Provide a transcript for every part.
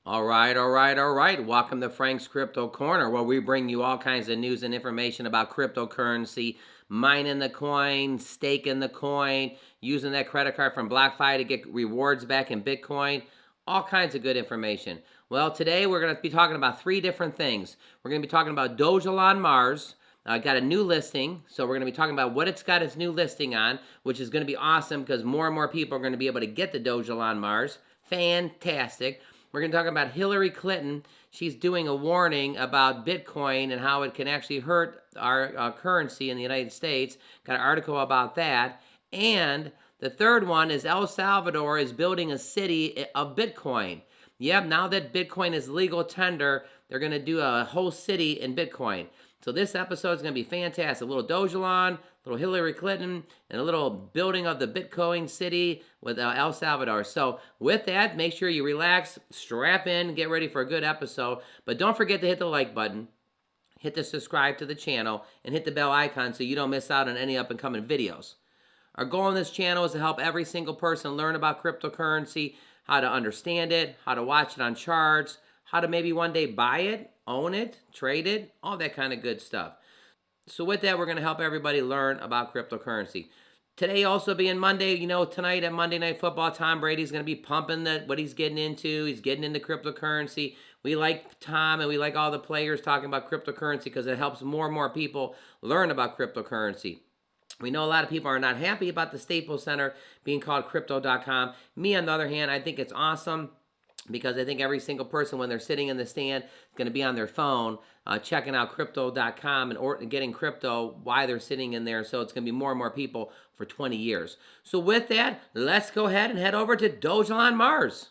All right. Welcome to Frank's Crypto Corner, where we bring you all kinds of news and information about cryptocurrency, mining the coin, staking the coin, using that credit card from BlockFi to get rewards back in Bitcoin, all kinds of good information. Well, today we're going to be talking about three different things. We're going to be talking about Dogelon Mars. Got a new listing, so we're going to be talking about what it's got its new listing on, which is going to be awesome because more and more people are going to be able to get the Dogelon Mars. Fantastic. We're going to talk about Hillary Clinton. She's doing a warning about Bitcoin and how it can actually hurt our currency in the United States. Got an article about that. And the third one is El Salvador is building a city of Bitcoin. Yep, now that Bitcoin is legal tender, they're going to do a whole city in Bitcoin. So this episode is going to be fantastic. A little Dogelon, a little Hillary Clinton, and a little building of the Bitcoin city with El Salvador. So with that, make sure you relax, strap in, get ready for a good episode. But don't forget to hit the like button, hit the subscribe to the channel, and hit the bell icon so you don't miss out on any up and coming videos. Our goal on this channel is to help every single person learn about cryptocurrency, how to understand it, how to watch it on charts, how to maybe one day buy it, own it, trade it, all that kind of good stuff. So with that, we're going to help everybody learn about cryptocurrency. Today also being Monday, tonight at Monday Night Football, Tom Brady's going to be pumping what he's getting into. He's getting into cryptocurrency. We like Tom and we like all the players talking about cryptocurrency because it helps more and more people learn about cryptocurrency. We know a lot of people are not happy about the Staples Center being called crypto.com. Me, on the other hand, I think it's awesome because I think every single person, when they're sitting in the stand, is going to be on their phone checking out crypto.com and getting crypto while they're sitting in there. So it's going to be more and more people for 20 years. So with that, let's go ahead and head over to Dogelon Mars.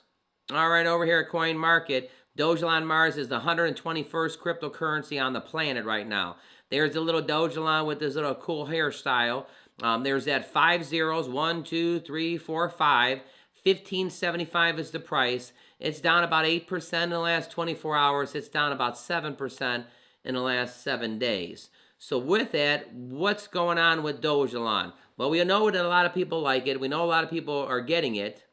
All right, over here at Coin Market, Dogelon Mars is the 121st cryptocurrency on the planet right now. There's a little Dogelon with this little cool hairstyle. There's that 5 zeros, 1, 2, 3, 4, 5. 15.75 is the price. It's down about 8% in the last 24 hours. It's down about 7% in the last 7 days. So with that, what's going on with Dogelon? Well, we know that a lot of people like it. We know a lot of people are getting it.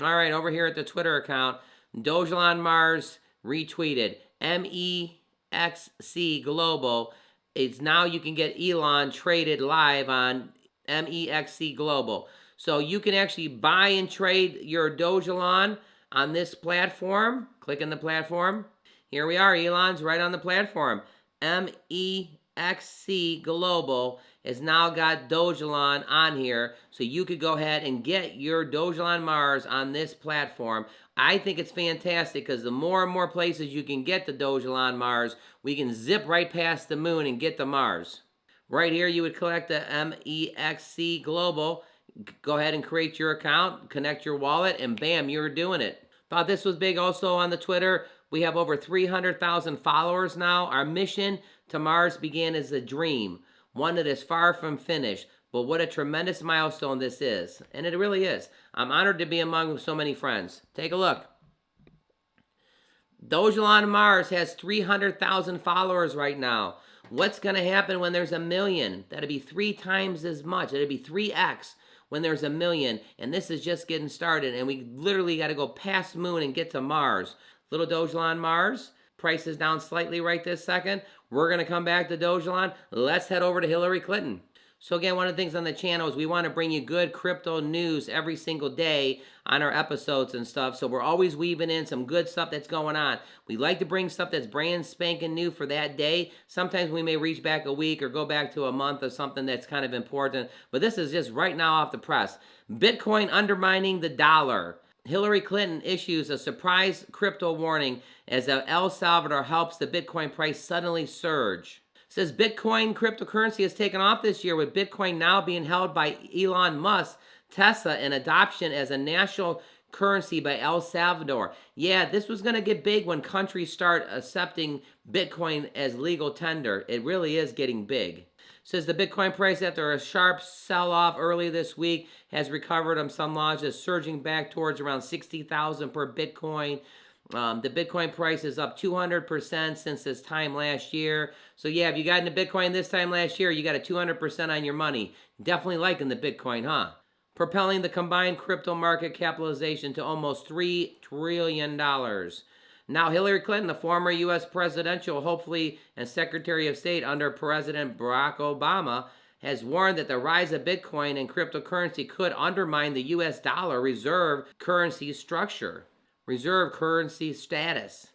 All right, over here at the Twitter account, Dogelon Mars retweeted MEXC Global. It's now you can get ELON traded live on MEXC Global. So you can actually buy and trade your Dogelon on this platform. Click on the platform. Here we are. ELON's right on the platform. MEXC Global has now got Dogelon on here. So you could go ahead and get your Dogelon Mars on this platform. I think it's fantastic because the more and more places you can get the Dogelon Mars, we can zip right past the moon and get the Mars. Right here, you would collect the MEXC Global. Go ahead and create your account, connect your wallet, and bam, you're doing it. Thought this was big also on the Twitter. We have over 300,000 followers now. Our mission to Mars began as a dream, one that is far from finished. But what a tremendous milestone this is. And it really is. I'm honored to be among so many friends. Take a look. Dogelon Mars has 300,000 followers right now. What's going to happen when there's 1 million? That'd be 3 times as much. It'd be 3x when there's 1 million. And this is just getting started. And we literally got to go past moon and get to Mars. Little Dogelon Mars. Price is down slightly right this second. We're going to come back to Dogelon. Let's head over to Hillary Clinton. So again, one of the things on the channel is we want to bring you good crypto news every single day on our episodes and stuff. So we're always weaving in some good stuff that's going on. We like to bring stuff that's brand spanking new for that day. Sometimes we may reach back a week or go back to a month of something that's kind of important. But this is just right now off the press. Bitcoin undermining the dollar. Hillary Clinton issues a surprise crypto warning as El Salvador helps the Bitcoin price suddenly surge. Says Bitcoin cryptocurrency has taken off this year, with Bitcoin now being held by Elon Musk, Tesla, and adoption as a national currency by El Salvador. Yeah, this was going to get big when countries start accepting Bitcoin as legal tender. It really is getting big. Says the Bitcoin price, after a sharp sell-off early this week, has recovered on some launches, surging back towards around 60,000 per Bitcoin. The Bitcoin price is up 200% since this time last year. So yeah, if you got into Bitcoin this time last year, you got a 200% on your money. Definitely liking the Bitcoin, huh? Propelling the combined crypto market capitalization to almost $3 trillion. Now, Hillary Clinton, the former U.S. presidential, hopefully, and Secretary of State under President Barack Obama, has warned that the rise of Bitcoin and cryptocurrency could undermine the U.S. dollar reserve currency structure, reserve currency status.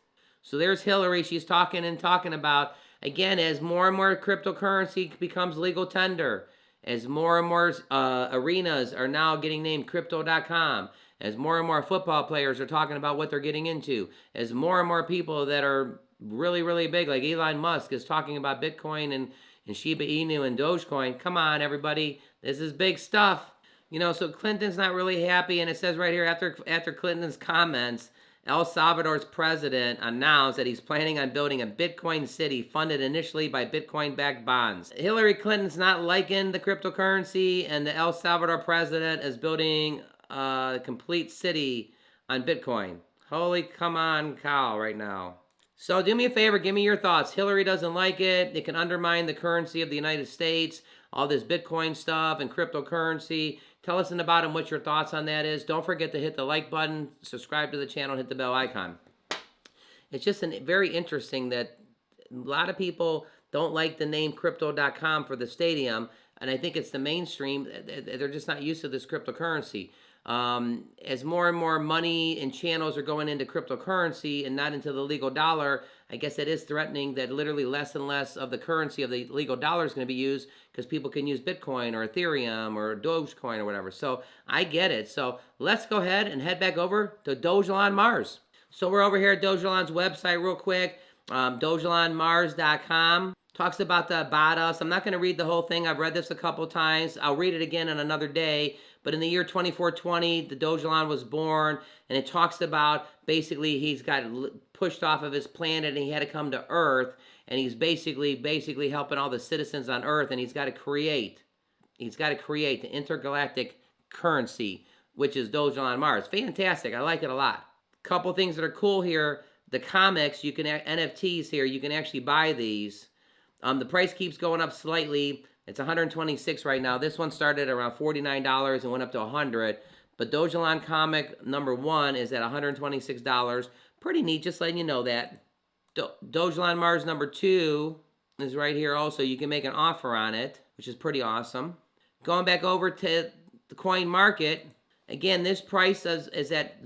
So there's Hillary. She's talking about, again, as more and more cryptocurrency becomes legal tender, as more and more arenas are now getting named crypto.com, as more and more football players are talking about what they're getting into, as more and more people that are really, really big, like Elon Musk, is talking about Bitcoin and Shiba Inu and Dogecoin. Come on, everybody. This is big stuff. You know, so Clinton's not really happy, and it says right here, after Clinton's comments, El Salvador's president announced that he's planning on building a Bitcoin city funded initially by Bitcoin-backed bonds. Hillary Clinton's not liking the cryptocurrency, and the El Salvador president is building a complete city on Bitcoin. Holy come on cow right now. So do me a favor, give me your thoughts. Hillary doesn't like it. It can undermine the currency of the United States, all this Bitcoin stuff and cryptocurrency. Tell us in the bottom what your thoughts on that is. Don't forget to hit the like button, subscribe to the channel, hit the bell icon. It's just very interesting that a lot of people don't like the name crypto.com for the stadium, and I think it's the mainstream. They're just not used to this cryptocurrency. As more and more money and channels are going into cryptocurrency and not into the legal dollar, I guess it is threatening that literally less and less of the currency of the legal dollar is going to be used because people can use Bitcoin or Ethereum or Dogecoin or whatever. So I get it. So let's go ahead and head back over to Dogelon Mars. So we're over here at Dogelon's website real quick, dogelonmars.com. Talks about the about us. I'm not going to read the whole thing. I've read this a couple times. I'll read it again on another day. But in the year 2420, the Dogelon was born, and it talks about basically he's got pushed off of his planet and he had to come to Earth, and he's basically helping all the citizens on Earth, and he's got to create the intergalactic currency, which is Dogelon Mars. Fantastic. I like it a lot. Couple things that are cool here. The comics, you can NFTs here. You can actually buy these. The price keeps going up slightly. It's $126 right now. This one started around $49 and went up to $100. But Dogelon comic number 1 is at $126. Pretty neat, just letting you know that. Dogelon Mars number 2 is right here also. You can make an offer on it, which is pretty awesome. Going back over to the coin market, again, this price is at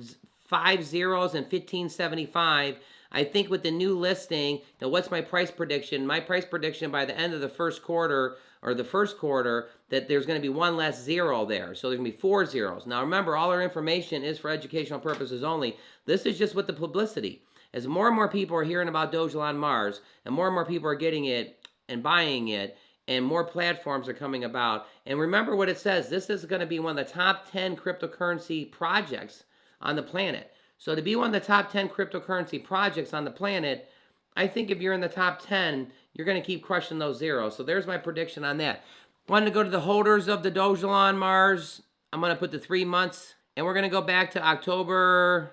5 zeros and $15.75. I think with the new listing, now what's my price prediction? My price prediction by the end of the first quarter, that there's going to be one less zero there. So there's going to be 4 zeros. Now remember, all our information is for educational purposes only. This is just with the publicity. As more and more people are hearing about Dogelon Mars, and more people are getting it and buying it, and more platforms are coming about. And remember what it says. This is going to be one of the top 10 cryptocurrency projects on the planet. So to be one of the top 10 cryptocurrency projects on the planet, I think if you're in the top 10, you're going to keep crushing those zeros. So there's my prediction on that. Wanted to go to the holders of the Dogelon Mars. I'm going to put the 3 months, and we're going to go back to October,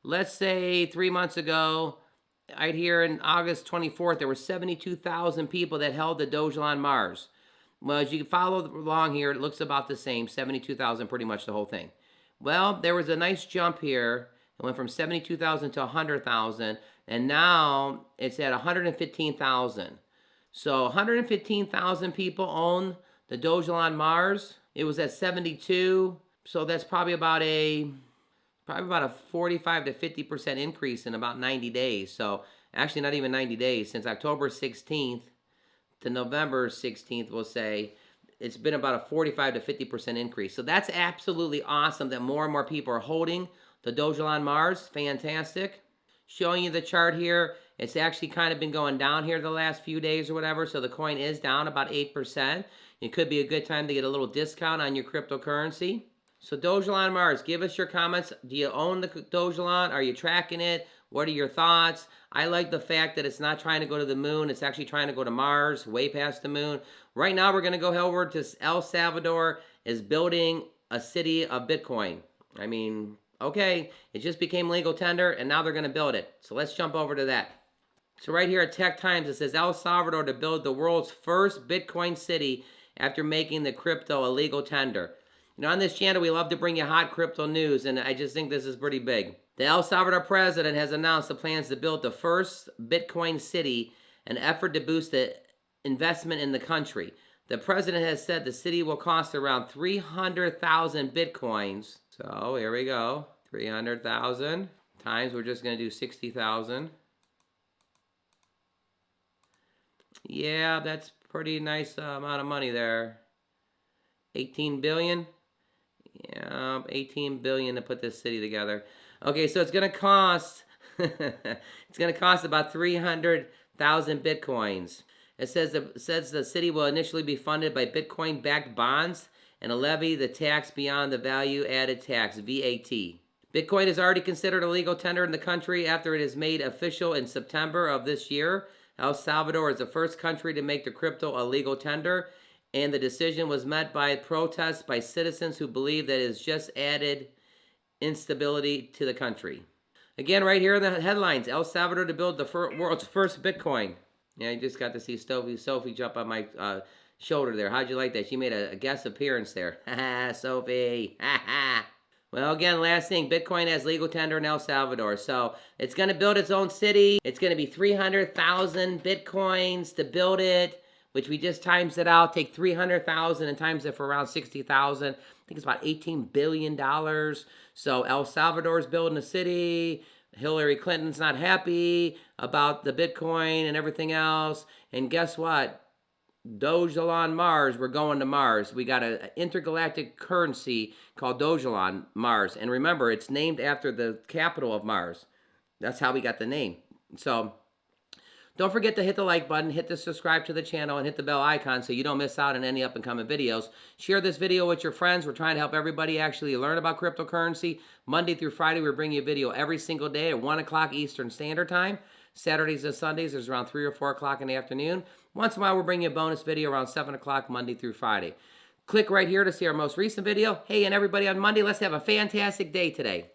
let's say 3 months ago. Right here in August 24th, there were 72,000 people that held the Dogelon Mars. Well, as you can follow along here, it looks about the same, 72,000 pretty much the whole thing. Well, there was a nice jump here. It went from 72,000 to 100,000, and now it's at 115,000. So 115,000 people own the Dogelon Mars. It was at 72, so that's probably about a 45 to 50% increase in about 90 days. So actually not even 90 days, since October 16th to November 16th, we'll say, it's been about a 45 to 50% increase. So that's absolutely awesome that more and more people are holding the Dogelon Mars. Fantastic. Showing you the chart here. It's actually kind of been going down here the last few days or whatever, so the coin is down about 8%. It could be a good time to get a little discount on your cryptocurrency. So Dogelon Mars, give us your comments. Do you own the Dogelon? Are you tracking it? What are your thoughts? I like the fact that it's not trying to go to the moon. It's actually trying to go to Mars, way past the moon. Right now, we're going to go over to El Salvador is building a city of Bitcoin. I mean, okay, it just became legal tender, and now they're going to build it. So let's jump over to that. So right here at Tech Times, it says El Salvador to build the world's first Bitcoin city after making the crypto a legal tender. You know, on this channel, we love to bring you hot crypto news, and I just think this is pretty big. The El Salvador president has announced the plans to build the first Bitcoin city, an effort to boost the investment in the country. The president has said the city will cost around 300,000 Bitcoins. So here we go. 300,000 times, we're just going to do 60,000. Yeah, that's pretty nice amount of money there. 18 billion. Yeah, 18 billion to put this city together. Okay, so it's going to cost it's going to cost about 300,000 Bitcoins. It says the city will initially be funded by Bitcoin-backed bonds and a levy the tax beyond the value-added tax, VAT. Bitcoin is already considered a legal tender in the country after it is made official in September of this year. El Salvador is the first country to make the crypto a legal tender, and the decision was met by protests by citizens who believe that it has just added instability to the country. Again, right here in the headlines, El Salvador to build the world's first Bitcoin. Yeah, you just got to see Sophie jump on my shoulder there. How'd you like that? She made a guest appearance there. Ha Sophie. Ha. Well, again, last thing, Bitcoin has legal tender in El Salvador. So it's going to build its own city. It's going to be 300,000 Bitcoins to build it, which we just times it out. Take 300,000 and times it for around 60,000. I think it's about $18 billion. So El Salvador's building a city. Hillary Clinton's not happy about the Bitcoin and everything else. And guess what? Dogelon Mars, we're going to Mars. We got an intergalactic currency called Dogelon Mars. And remember, it's named after the capital of Mars. That's how we got the name. So don't forget to hit the like button, hit the subscribe to the channel, and hit the bell icon so you don't miss out on any up-and-coming videos. Share this video with your friends. We're trying to help everybody actually learn about cryptocurrency. Monday through Friday, we're bringing you a video every single day at 1 o'clock Eastern Standard Time. Saturdays and Sundays, there's around 3 or 4 o'clock in the afternoon. Once in a while, we'll bring you a bonus video around 7 o'clock Monday through Friday. Click right here to see our most recent video. Hey, and everybody on Monday, let's have a fantastic day today.